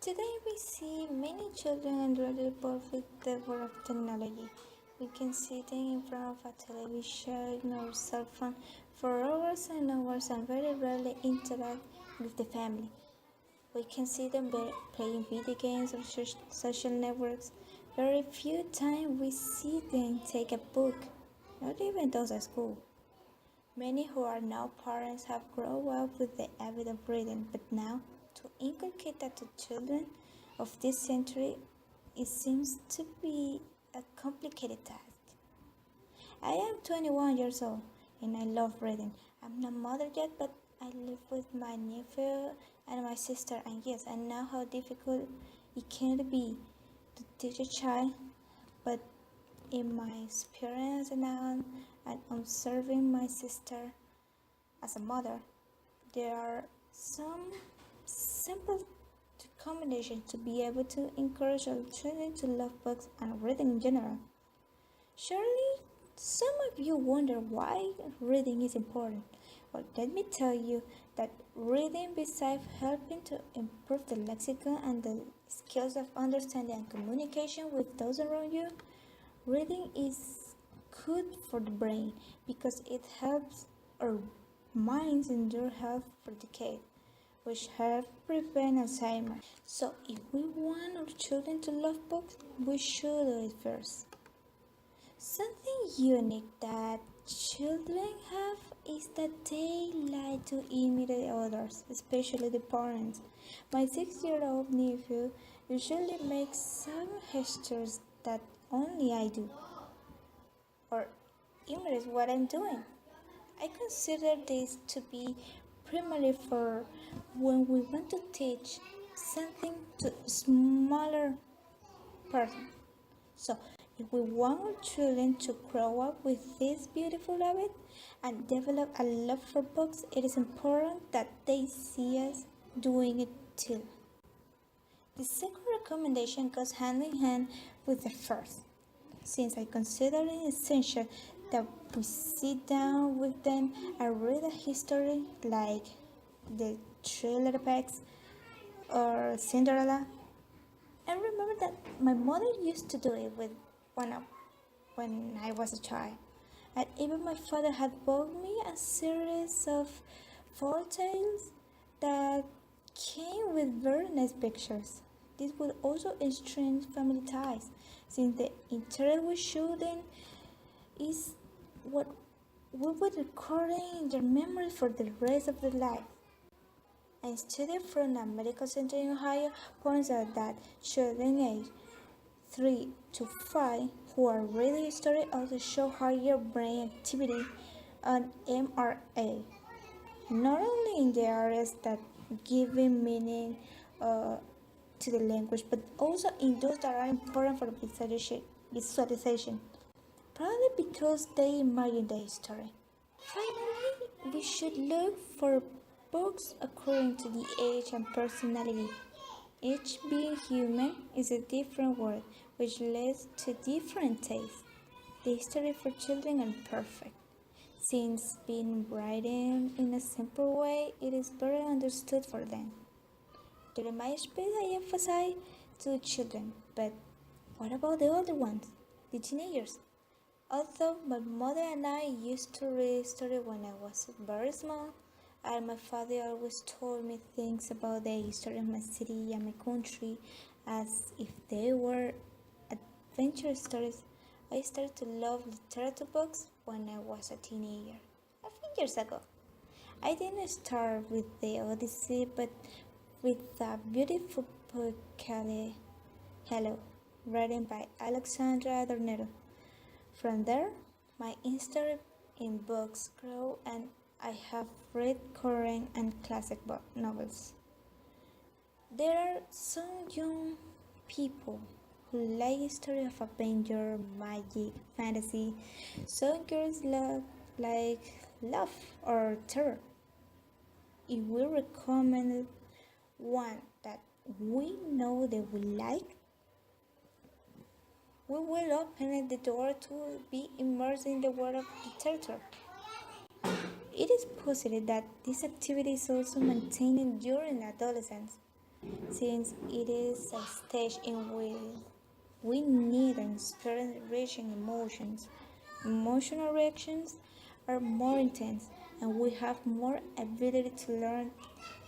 Today we see many children enrolled with the world of technology. We can sit in front of a television or cell phone for hours and hours and very rarely interact with the family. We can see them playing video games or social networks. Very few times we see them take a book, not even those at school. Many who are now parents have grown up with the habit of reading, but now to inculcate that to children of this century, it seems to be a complicated task. I am 21 years old and I love reading. I'm not mother yet, but I live with my nephew and my sister, and yes, I know how difficult it can be to teach a child, but in my experience now and observing my sister as a mother, there are some simple combinations to be able to encourage our children to love books and reading in general. Surely some of you wonder why reading is important. Well, let me tell you that reading, besides helping to improve the lexicon and the skills of understanding and communication with those around you, reading is good for the brain because it helps our minds endure health for decades, which help prevent Alzheimer's. So if we want our children to love books, we should do it first. Something unique that children have is that they like to imitate others, especially the parents. My 6-year-old nephew usually makes some gestures that only I do, or imitates what I'm doing. I consider this to be primarily for when we want to teach something to a smaller person. So, if we want our children to grow up with this beautiful habit and develop a love for books, it is important that they see us doing it too. The second recommendation goes hand in hand with the first, since I consider it essential that we sit down with them and read a history like the Three Little Pigs or Cinderella. And remember that my mother used to do it with when I was a child. And even my father had bought me a series of folk tales that came with very nice pictures. This would also strengthen family ties, since the interest we show them is what we would record in their memory for the rest of their life. A study from a medical center in Ohio points out that children aged 3 to 5 who are reading history also show higher brain activity on MRA, not only in the areas that give meaning to the language, but also in those that are important for visualization, probably because they imagine the history. Finally, we should look for books according to the age and personality. Each being human is a different world, which leads to different tastes. The history for children are perfect, since being written in a simple way, it is better understood for them. During my speech, I emphasize to children, but what about the older ones, the teenagers? Although my mother and I used to read stories when I was very small, and my father always told me things about the history of my city and my country as if they were adventure stories. I started to love literature books when I was a teenager, a few years ago. I didn't start with the Odyssey, but with a beautiful book called Hello, written by Alexandra Dornero. From there, my interest in books grew, and I have read current and classic novels. There are some young people who like the story of adventure, magic, fantasy. Some girls like love or terror. If we recommend one that we know they will like, we will open the door to be immersed in the world of literature. It is possible that this activity is also maintained during adolescence. since it is a stage in which we need and experience reaching emotions. Emotional reactions are more intense and we have more ability to learn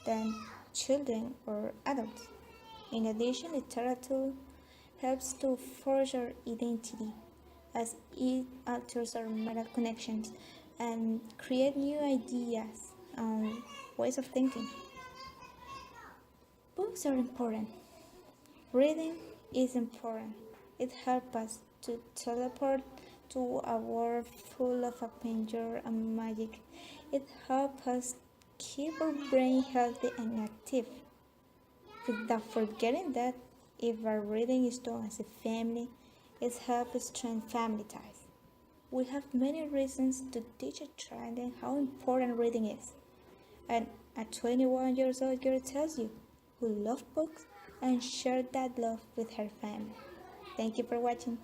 than children or adults. In addition, literature helps to forge our identity as it alters our meta connections and create new ideas and ways of thinking. Books are important. Reading is important. It helps us to teleport to a world full of adventure and magic. It helps us keep our brain healthy and active. Without forgetting that if our reading is done as a family, it helps strengthen family ties. We have many reasons to teach a child how important reading is. And a 21 years old girl tells you who loves books and share that love with her family. Thank you for watching.